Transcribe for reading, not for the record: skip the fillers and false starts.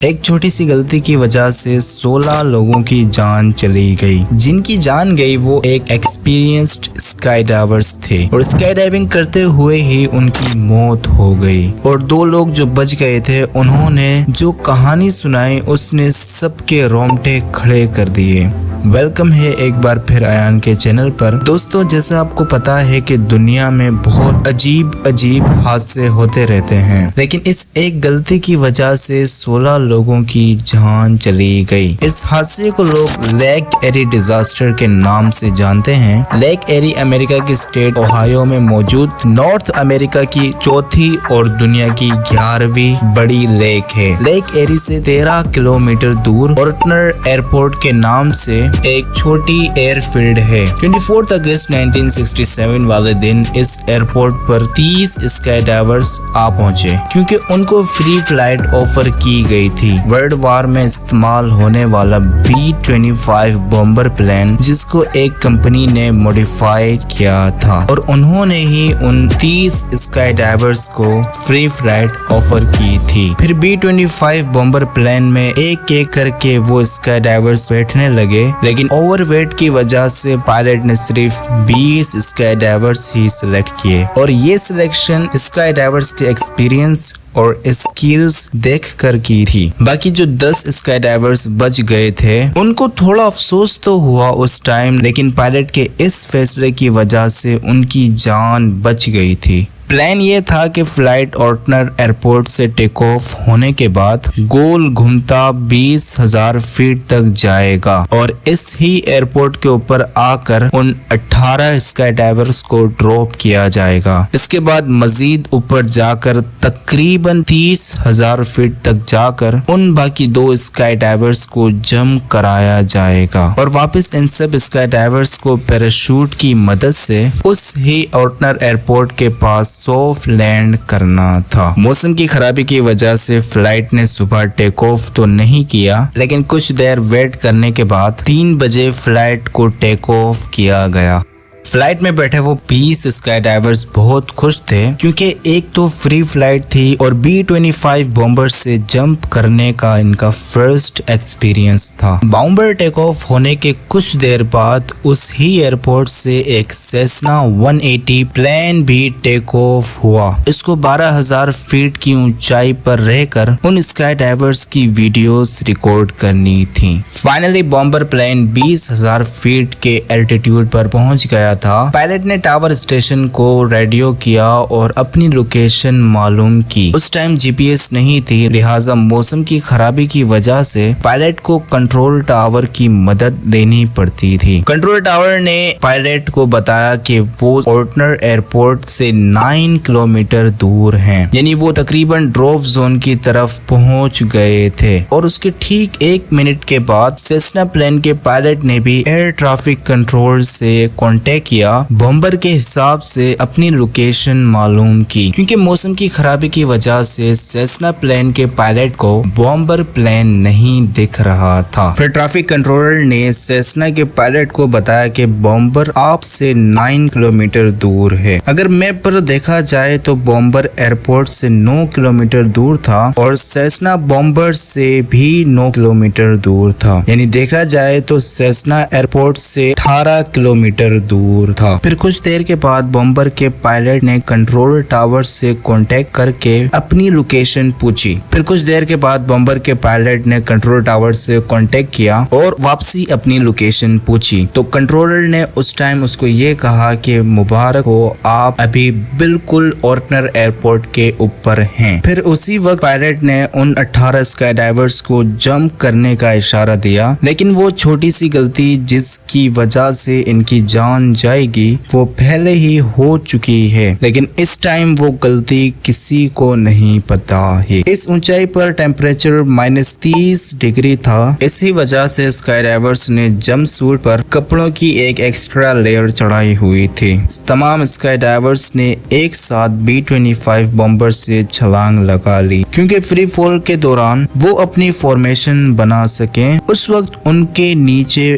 ایک چھوٹی سی غلطی کی وجہ سے 16 لوگوں کی جان چلی گئی۔ جن کی جان گئی وہ ایک ایکسپیرینسڈ اسکائی ڈائیورز تھے اور اسکائی ڈائیونگ کرتے ہوئے ہی ان کی موت ہو گئی، اور 2 لوگ جو بچ گئے تھے انہوں نے جو کہانی سنائی اس نے سب کے رونگٹے کھڑے کر دیے۔ ویلکم ہے ایک بار پھر ایان کے چینل پر۔ دوستو، جیسا آپ کو پتا ہے کہ دنیا میں بہت عجیب حادثے ہوتے رہتے ہیں، لیکن اس ایک غلطی کی وجہ سے 16 لوگوں کی جان چلی گئی۔ اس حادثے کو لوگ لیک ایری ڈیزاسٹر کے نام سے جانتے ہیں۔ لیک ایری امریکہ کی اسٹیٹ اوہایو میں موجود نارتھ امریکہ کی چوتھی اور دنیا کی 11ویں بڑی لیک ہے۔ لیک ایری سے 13 کلومیٹر دور اورٹنر ایئرپورٹ کے نام سے ایک چھوٹی ایئر فیلڈ ہے۔ 24 اگست 1967 والے دن اس ایئرپورٹ پر 30 اسکائی ڈائیورز آ پہنچے، کیونکہ ان کو فری فلائٹ آفر کی گئی تھی۔ ورلڈ وار میں استعمال ہونے والا B-25 بومبر پلین، جس کو ایک کمپنی نے موڈیفائی کیا تھا، اور انہوں نے ہی ان 30 اسکائی ڈائیورز کو فری فلائٹ آفر کی تھی۔ پھر B-25 بومبر پلین میں ایک ایک کر کے وہ اسکائی ڈائیورز بیٹھنے لگے، لیکن اوور ویٹ کی وجہ سے پائلٹ نے صرف 20 اسکائی ڈائیورز ہی سلیکٹ کیے، اور یہ سلیکشن اسکائی ڈائیورز کے ایکسپیرینس اور اسکلز دیکھ کر کی تھی۔ باقی جو 10 اسکائی ڈائیورز بچ گئے تھے ان کو تھوڑا افسوس تو ہوا اس ٹائم، لیکن پائلٹ کے اس فیصلے کی وجہ سے ان کی جان بچ گئی تھی۔ پلان یہ تھا کہ فلائٹ اورٹنر ایئرپورٹ سے ٹیک آف ہونے کے بعد گول گھومتا 20,000 فیٹ تک جائے گا، اور اس ہی ایئرپورٹ کے اوپر آ کر ان 18 اسکائی ڈائیورز کو ڈراپ کیا جائے گا۔ اس کے بعد مزید اوپر جا کر تقریباً 30,000 فیٹ تک جا کر ان باقی 2 اسکائی ڈائیورز کو جمپ کرایا جائے گا، اور واپس ان سب اسکائی ڈائیورز کو پیراشوٹ کی مدد سے اس ہی اورٹنر ایئرپورٹ کے پاس سافٹ لینڈ کرنا تھا۔ موسم کی خرابی کی وجہ سے فلائٹ نے صبح ٹیک آف تو نہیں کیا، لیکن کچھ دیر ویٹ کرنے کے بعد 3 بجے فلائٹ کو ٹیک آف کیا گیا۔ فلائٹ میں بیٹھے وہ 20 اسکائی ڈائیورز بہت خوش تھے، کیونکہ ایک تو فری فلائٹ تھی اور B-25 بومبر سے جمپ کرنے کا ان کا فرسٹ ایکسپیرینس تھا۔ بومبر ٹیک آف ہونے کے کچھ دیر بعد اس ہی ایئرپورٹ سے ایک سیسنا 180 پلین بھی ٹیک آف ہوا۔ اس کو 12,000 فیٹ کی اونچائی پر رہ کر ان اسکائی ڈائیورز کی ویڈیوز ریکارڈ کرنی تھی۔ فائنلی بومبر پلین 20,000 فیٹ کے الٹیٹیوڈ پر پہنچ گیا تھا۔ پائلٹ نے ٹاور اسٹیشن کو ریڈیو کیا اور اپنی لوکیشن معلوم کی۔ اس ٹائم GPS نہیں تھی، لہٰذا موسم کی خرابی کی وجہ سے پائلٹ کو کنٹرول ٹاور کی مدد لینی پڑتی تھی۔ کنٹرول ٹاور نے پائلٹ کو بتایا کہ وہ اورٹنر ایئرپورٹ سے 9 کلومیٹر دور ہیں، یعنی وہ تقریباً ڈراپ زون کی طرف پہنچ گئے تھے، اور اس کے ٹھیک 1 منٹ کے بعد سیسنا پلین کے پائلٹ نے بھی ایئر ٹریفک کنٹرول سے کانٹیکٹ کیا، بومبر کے حساب سے اپنی لوکیشن معلوم کی، کیونکہ موسم کی خرابی کی وجہ سے سیسنا پلین کے پائلٹ کو بومبر پلین نہیں دکھ رہا تھا۔ پھر ٹریفک کنٹرولر نے سیسنا کے پائلٹ کو بتایا کہ بومبر آپ سے 9 کلومیٹر دور ہے۔ اگر میپ پر دیکھا جائے تو بومبر ایئرپورٹ سے 9 کلومیٹر دور تھا، اور سیسنا بومبر سے بھی 9 کلومیٹر دور تھا، یعنی دیکھا جائے تو سیسنا ایئرپورٹ سے 18 کلومیٹر دور تھا۔ پھر کچھ دیر کے بعد بومبر کے پائلٹ نے کنٹرول ٹاور سے کانٹیکٹ کر کے اپنی لوکیشن پوچھی۔ پھر کچھ دیر کے بعد بومبر کے پائلٹ نے کنٹرول ٹاور سے کانٹیکٹ کیا اور واپسی اپنی لوکیشن پوچھی، تو کنٹرولر نے اس ٹائم اس کو یہ کہا کہ مبارک ہو، آپ ابھی بالکل اورٹنر ایئرپورٹ کے اوپر ہیں۔ پھر اسی وقت پائلٹ نے ان 18 اسکائی ڈائیورز کو جمپ کرنے کا اشارہ دیا، لیکن وہ چھوٹی سی غلطی جس کی وجہ سے ان کی جان جائے گی وہ پہلے ہی ہو چکی ہے، لیکن اس ٹائم وہ غلطی کسی کو نہیں پتا ہے۔ اس اونچائی پر ٹیمپریچر -30 ڈگری تھا، اسی وجہ سے اسکائی ڈائیورز نے جمپ سوٹ پر کپڑوں کی ایک ایکسٹرا لیئر چڑھائی ہوئی تھی۔ تمام اسکائی ڈائیورز نے ایک ساتھ B-25 بومبر سے چھلانگ لگا لی، کیونکہ فری فال کے دوران وہ اپنی فارمیشن بنا سکیں۔ اس وقت ان کے نیچے